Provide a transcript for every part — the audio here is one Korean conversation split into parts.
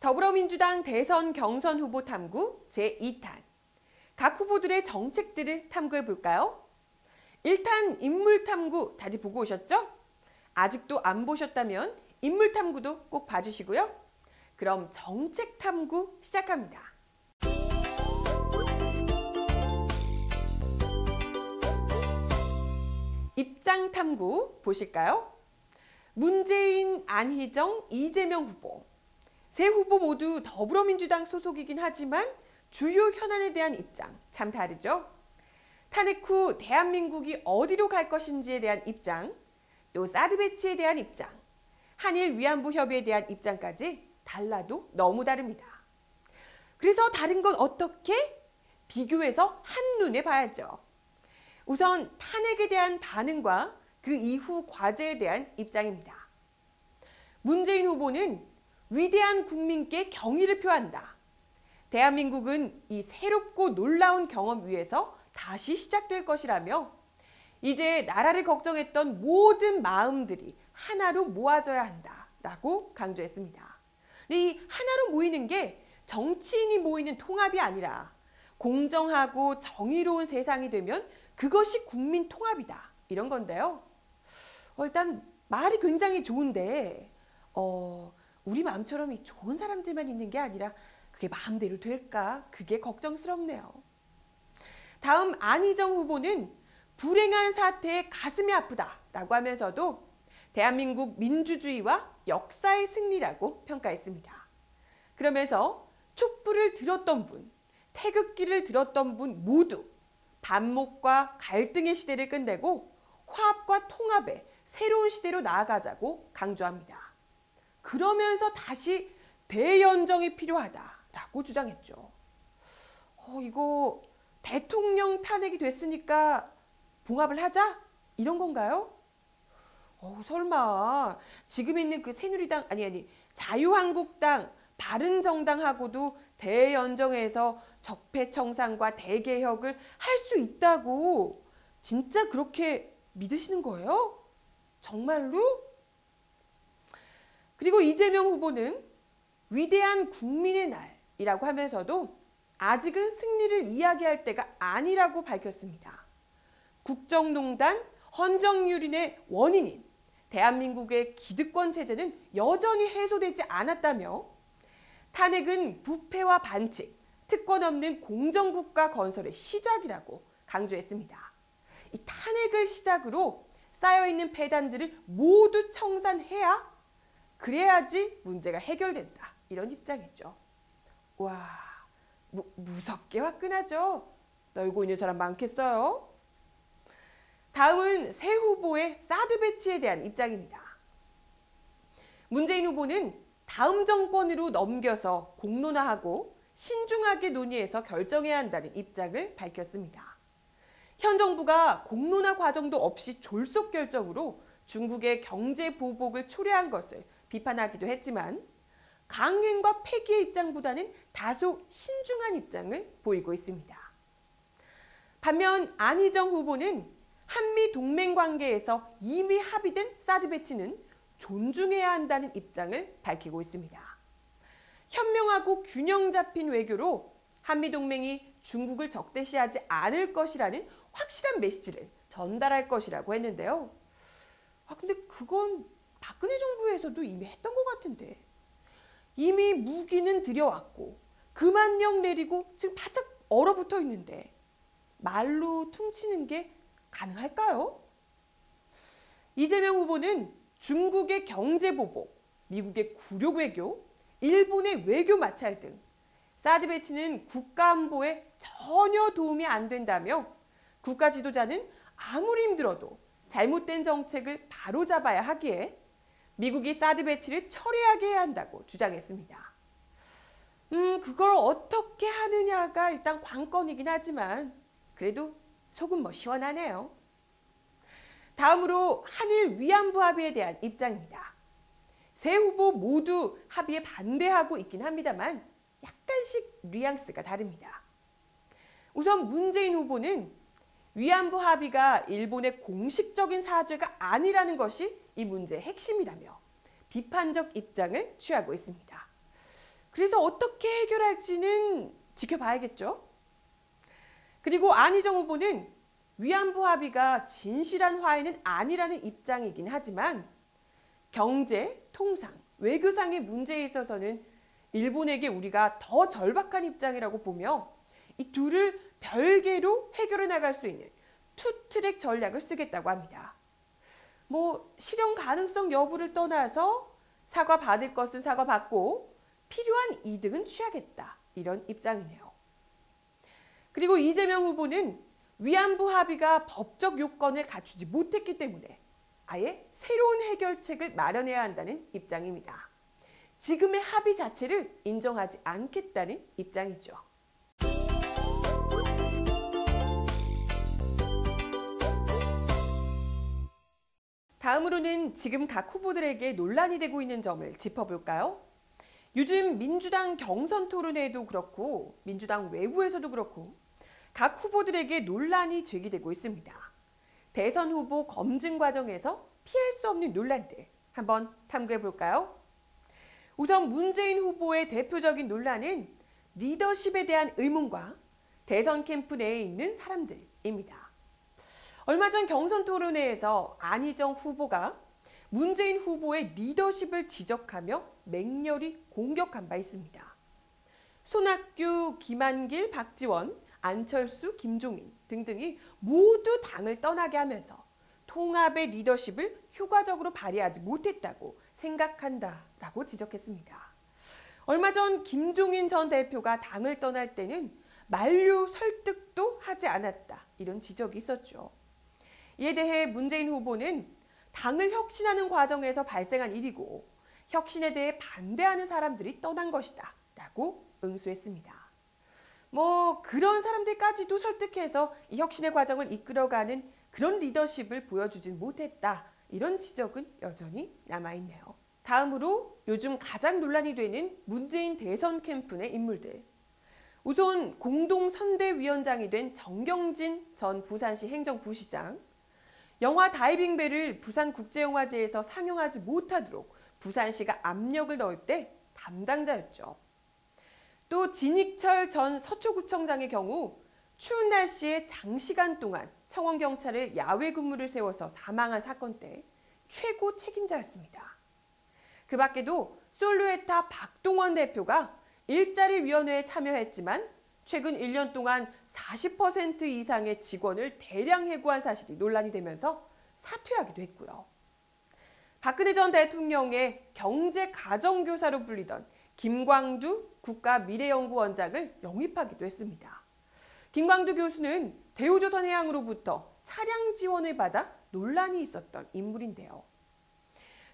더불어민주당 대선 경선 후보 탐구 제2탄. 각 후보들의 정책들을 탐구해 볼까요? 1탄 인물 탐구 다들 보고 오셨죠? 아직도 안 보셨다면 인물 탐구도 꼭 봐주시고요. 그럼 정책 탐구 시작합니다. 입장 탐구 보실까요? 문재인, 안희정, 이재명 후보. 세 후보 모두 더불어민주당 소속이긴 하지만 주요 현안에 대한 입장 참 다르죠? 탄핵 후 대한민국이 어디로 갈 것인지에 대한 입장, 또 사드 배치에 대한 입장, 한일 위안부 협의에 대한 입장까지 달라도 너무 다릅니다. 그래서 다른 건 어떻게? 비교해서 한눈에 봐야죠. 우선 탄핵에 대한 반응과 그 이후 과제에 대한 입장입니다. 문재인 후보는 위대한 국민께 경의를 표한다. 대한민국은 이 새롭고 놀라운 경험 위에서 다시 시작될 것이라며 이제 나라를 걱정했던 모든 마음들이 하나로 모아져야 한다라고 강조했습니다. 근데 이 하나로 모이는 게 정치인이 모이는 통합이 아니라 공정하고 정의로운 세상이 되면 그것이 국민 통합이다. 이런 건데요. 일단 말이 굉장히 좋은데 우리 마음처럼 이 좋은 사람들만 있는 게 아니라 그게 마음대로 될까? 그게 걱정스럽네요. 다음 안희정 후보는 불행한 사태에 가슴이 아프다라고 하면서도 대한민국 민주주의와 역사의 승리라고 평가했습니다. 그러면서 촛불을 들었던 분, 태극기를 들었던 분 모두 반목과 갈등의 시대를 끝내고 화합과 통합의 새로운 시대로 나아가자고 강조합니다. 그러면서 다시 대연정이 필요하다라고 주장했죠. 이거 대통령 탄핵이 됐으니까 봉합을 하자? 이런 건가요? 설마 지금 있는 그 새누리당 아니 자유한국당, 바른정당하고도 대연정에서 적폐청산과 대개혁을 할 수 있다고 진짜 그렇게 믿으시는 거예요? 정말로? 그리고 이재명 후보는 위대한 국민의 날이라고 하면서도 아직은 승리를 이야기할 때가 아니라고 밝혔습니다. 국정농단, 헌정유린의 원인인 대한민국의 기득권 체제는 여전히 해소되지 않았다며 탄핵은 부패와 반칙, 특권 없는 공정국가 건설의 시작이라고 강조했습니다. 이 탄핵을 시작으로 쌓여있는 폐단들을 모두 청산해야 그래야지 문제가 해결된다. 이런 입장이죠. 와, 무섭게 화끈하죠? 놀고 있는 사람 많겠어요? 다음은 새 후보의 사드 배치에 대한 입장입니다. 문재인 후보는 다음 정권으로 넘겨서 공론화하고 신중하게 논의해서 결정해야 한다는 입장을 밝혔습니다. 현 정부가 공론화 과정도 없이 졸속 결정으로 중국의 경제 보복을 초래한 것을 비판하기도 했지만 강행과 폐기의 입장보다는 다소 신중한 입장을 보이고 있습니다. 반면 안희정 후보는 한미 동맹 관계에서 이미 합의된 사드 배치는 존중해야 한다는 입장을 밝히고 있습니다. 현명하고 균형 잡힌 외교로 한미 동맹이 중국을 적대시하지 않을 것이라는 확실한 메시지를 전달할 것이라고 했는데요. 근데 그건 박근혜 정부에서도 이미 했던 것 같은데. 이미 무기는 들여왔고 금한령 내리고 지금 바짝 얼어붙어 있는데 말로 퉁치는 게 가능할까요? 이재명 후보는 중국의 경제보복, 미국의 굴욕 외교, 일본의 외교 마찰 등 사드 배치는 국가 안보에 전혀 도움이 안 된다며 국가 지도자는 아무리 힘들어도 잘못된 정책을 바로잡아야 하기에 미국이 사드 배치를 철회하게 해야 한다고 주장했습니다. 그걸 어떻게 하느냐가 일단 관건이긴 하지만 그래도 속은 시원하네요. 다음으로 한일 위안부 합의에 대한 입장입니다. 세 후보 모두 합의에 반대하고 있긴 합니다만 약간씩 뉘앙스가 다릅니다. 우선 문재인 후보는 위안부 합의가 일본의 공식적인 사죄가 아니라는 것이 이 문제의 핵심이라며 비판적 입장을 취하고 있습니다. 그래서 어떻게 해결할지는 지켜봐야겠죠. 그리고 안희정 후보는 위안부 합의가 진실한 화해는 아니라는 입장이긴 하지만 경제, 통상, 외교상의 문제에 있어서는 일본에게 우리가 더 절박한 입장이라고 보며 이 둘을 별개로 해결해 나갈 수 있는 투트랙 전략을 쓰겠다고 합니다. 실현 가능성 여부를 떠나서 사과받을 것은 사과받고 필요한 이득은 취하겠다. 이런 입장이네요. 그리고 이재명 후보는 위안부 합의가 법적 요건을 갖추지 못했기 때문에 아예 새로운 해결책을 마련해야 한다는 입장입니다. 지금의 합의 자체를 인정하지 않겠다는 입장이죠. 다음으로는 지금 각 후보들에게 논란이 되고 있는 점을 짚어볼까요? 요즘 민주당 경선 토론회에도 그렇고 민주당 외부에서도 그렇고 각 후보들에게 논란이 제기되고 있습니다. 대선 후보 검증 과정에서 피할 수 없는 논란들 한번 탐구해 볼까요? 우선 문재인 후보의 대표적인 논란은 리더십에 대한 의문과 대선 캠프 내에 있는 사람들입니다. 얼마 전 경선 토론회에서 안희정 후보가 문재인 후보의 리더십을 지적하며 맹렬히 공격한 바 있습니다. 손학규, 김한길, 박지원, 안철수, 김종인 등등이 모두 당을 떠나게 하면서 통합의 리더십을 효과적으로 발휘하지 못했다고 생각한다라고 지적했습니다. 얼마 전 김종인 전 대표가 당을 떠날 때는 만류 설득도 하지 않았다. 이런 지적이 있었죠. 이에 대해 문재인 후보는 당을 혁신하는 과정에서 발생한 일이고 혁신에 대해 반대하는 사람들이 떠난 것이다 라고 응수했습니다. 그런 사람들까지도 설득해서 이 혁신의 과정을 이끌어가는 그런 리더십을 보여주진 못했다. 이런 지적은 여전히 남아있네요. 다음으로 요즘 가장 논란이 되는 문재인 대선 캠프 내 인물들. 우선 공동선대위원장이 된 정경진 전 부산시 행정부시장, 영화 다이빙벨을 부산국제영화제에서 상영하지 못하도록 부산시가 압력을 넣을 때 담당자였죠. 또 진익철 전 서초구청장의 경우 추운 날씨에 장시간 동안 청원경찰을 야외 근무를 세워서 사망한 사건 때 최고 책임자였습니다. 그 밖에도 솔루에타 박동원 대표가 일자리위원회에 참여했지만 최근 1년 동안 40% 이상의 직원을 대량 해고한 사실이 논란이 되면서 사퇴하기도 했고요. 박근혜 전 대통령의 경제가정교사로 불리던 김광두 국가미래연구원장을 영입하기도 했습니다. 김광두 교수는 대우조선해양으로부터 차량 지원을 받아 논란이 있었던 인물인데요.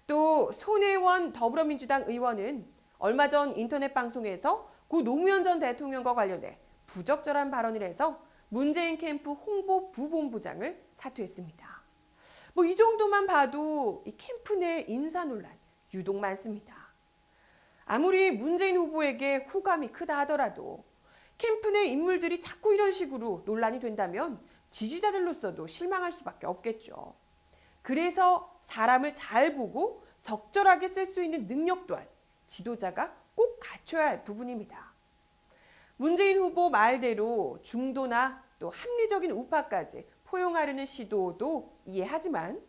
또 손혜원 더불어민주당 의원은 얼마 전 인터넷 방송에서 고 노무현 전 대통령과 관련해 부적절한 발언을 해서 문재인 캠프 홍보 부본부장을 사퇴했습니다. 이 정도만 봐도 이 캠프 내 인사 논란 유독 많습니다. 아무리 문재인 후보에게 호감이 크다 하더라도 캠프 내 인물들이 자꾸 이런 식으로 논란이 된다면 지지자들로서도 실망할 수밖에 없겠죠. 그래서 사람을 잘 보고 적절하게 쓸 수 있는 능력 또한 지도자가 꼭 갖춰야 할 부분입니다. 문재인 후보 말대로 중도나 또 합리적인 우파까지 포용하려는 시도도 이해하지만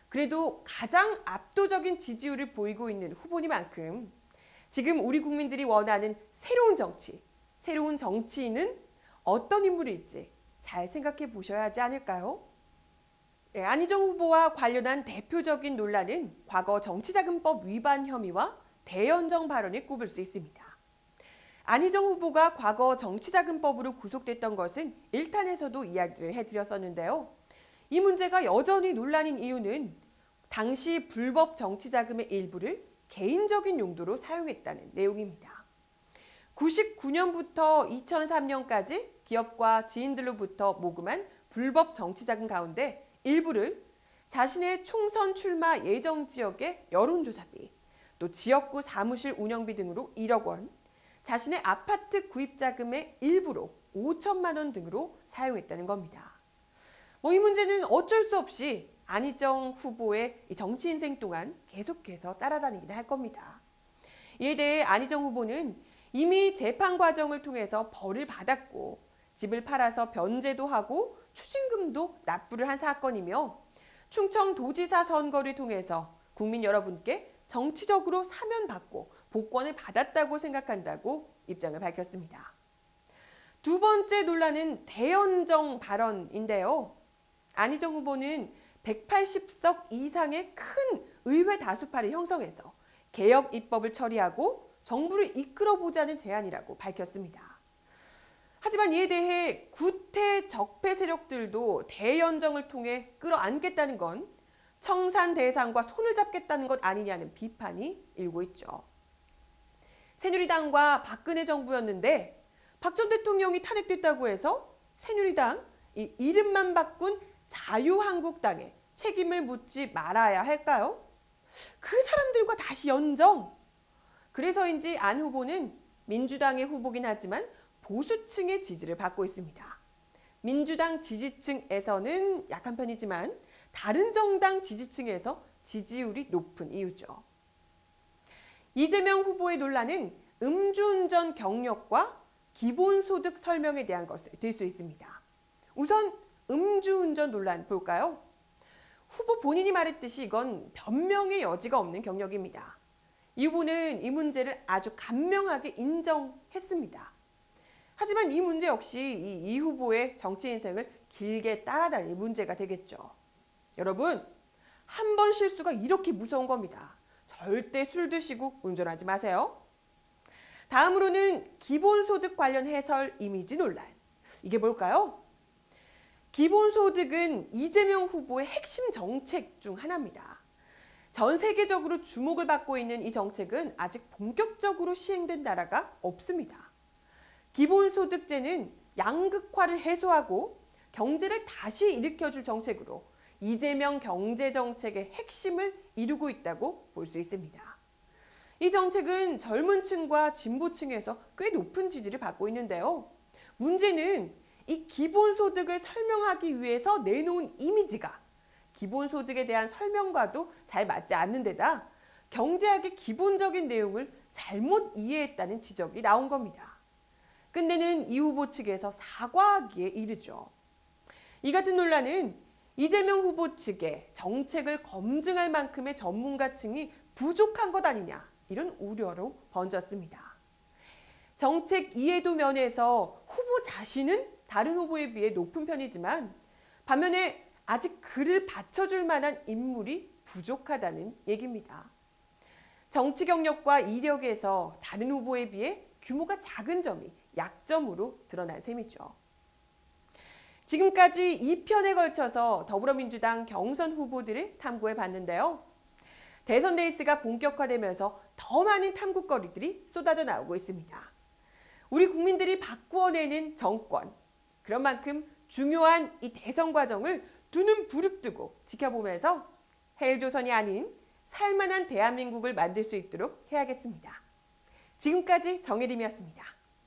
그래도 가장 압도적인 지지율을 보이고 있는 후보니만큼 지금 우리 국민들이 원하는 새로운 정치, 새로운 정치인은 어떤 인물일지 잘 생각해 보셔야 하지 않을까요? 네, 안희정 후보와 관련한 대표적인 논란은 과거 정치자금법 위반 혐의와 대연정 발언을 꼽을 수 있습니다. 안희정 후보가 과거 정치자금법으로 구속됐던 것은 1탄에서도 이야기를 해드렸었는데요. 이 문제가 여전히 논란인 이유는 당시 불법 정치자금의 일부를 개인적인 용도로 사용했다는 내용입니다. 99년부터 2003년까지 기업과 지인들로부터 모금한 불법 정치자금 가운데 일부를 자신의 총선 출마 예정 지역의 여론조사비, 또 지역구 사무실 운영비 등으로 1억 원, 자신의 아파트 구입 자금의 일부로 5천만 원 등으로 사용했다는 겁니다. 이 문제는 어쩔 수 없이 안희정 후보의 정치 인생 동안 계속해서 따라다니긴 할 겁니다. 이에 대해 안희정 후보는 이미 재판 과정을 통해서 벌을 받았고 집을 팔아서 변제도 하고 추징금도 납부를 한 사건이며 충청도지사 선거를 통해서 국민 여러분께 정치적으로 사면받고 복권을 받았다고 생각한다고 입장을 밝혔습니다. 두 번째 논란은 대연정 발언인데요. 안희정 후보는 180석 이상의 큰 의회 다수파를 형성해서 개혁 입법을 처리하고 정부를 이끌어보자는 제안이라고 밝혔습니다. 하지만 이에 대해 구태 적폐 세력들도 대연정을 통해 끌어안겠다는 건 청산 대상과 손을 잡겠다는 것 아니냐는 비판이 일고 있죠. 새누리당과 박근혜 정부였는데 박 전 대통령이 탄핵됐다고 해서 새누리당, 이 이름만 바꾼 자유한국당에 책임을 묻지 말아야 할까요? 그 사람들과 다시 연정! 그래서인지 안 후보는 민주당의 후보긴 하지만 보수층의 지지를 받고 있습니다. 민주당 지지층에서는 약한 편이지만 다른 정당 지지층에서 지지율이 높은 이유죠. 이재명 후보의 논란은 음주운전 경력과 기본소득 설명에 대한 것을 들 수 있습니다. 우선 음주운전 논란 볼까요? 후보 본인이 말했듯이 이건 변명의 여지가 없는 경력입니다. 이 후보는 이 문제를 아주 간명하게 인정했습니다. 하지만 이 문제 역시 이 후보의 정치 인생을 길게 따라다닐 문제가 되겠죠. 여러분, 한 번 실수가 이렇게 무서운 겁니다. 절대 술 드시고 운전하지 마세요. 다음으로는 기본소득 관련 해설 이미지 논란. 이게 뭘까요? 기본소득은 이재명 후보의 핵심 정책 중 하나입니다. 전 세계적으로 주목을 받고 있는 이 정책은 아직 본격적으로 시행된 나라가 없습니다. 기본소득제는 양극화를 해소하고 경제를 다시 일으켜줄 정책으로 이재명 경제정책의 핵심을 이루고 있다고 볼 수 있습니다. 이 정책은 젊은 층과 진보층에서 꽤 높은 지지를 받고 있는데요. 문제는 이 기본소득을 설명하기 위해서 내놓은 이미지가 기본소득에 대한 설명과도 잘 맞지 않는 데다 경제학의 기본적인 내용을 잘못 이해했다는 지적이 나온 겁니다. 끝내는 이 후보 측에서 사과하기에 이르죠. 이 같은 논란은 이재명 후보 측의 정책을 검증할 만큼의 전문가층이 부족한 것 아니냐 이런 우려로 번졌습니다. 정책 이해도 면에서 후보 자신은 다른 후보에 비해 높은 편이지만 반면에 아직 그를 받쳐줄 만한 인물이 부족하다는 얘기입니다. 정치 경력과 이력에서 다른 후보에 비해 규모가 작은 점이 약점으로 드러난 셈이죠. 지금까지 2편에 걸쳐서 더불어민주당 경선 후보들을 탐구해 봤는데요. 대선 레이스가 본격화되면서 더 많은 탐구거리들이 쏟아져 나오고 있습니다. 우리 국민들이 바꾸어내는 정권, 그런 만큼 중요한 이 대선 과정을 두 눈 부릅뜨고 지켜보면서 헬조선이 아닌 살만한 대한민국을 만들 수 있도록 해야겠습니다. 지금까지 정혜림이었습니다.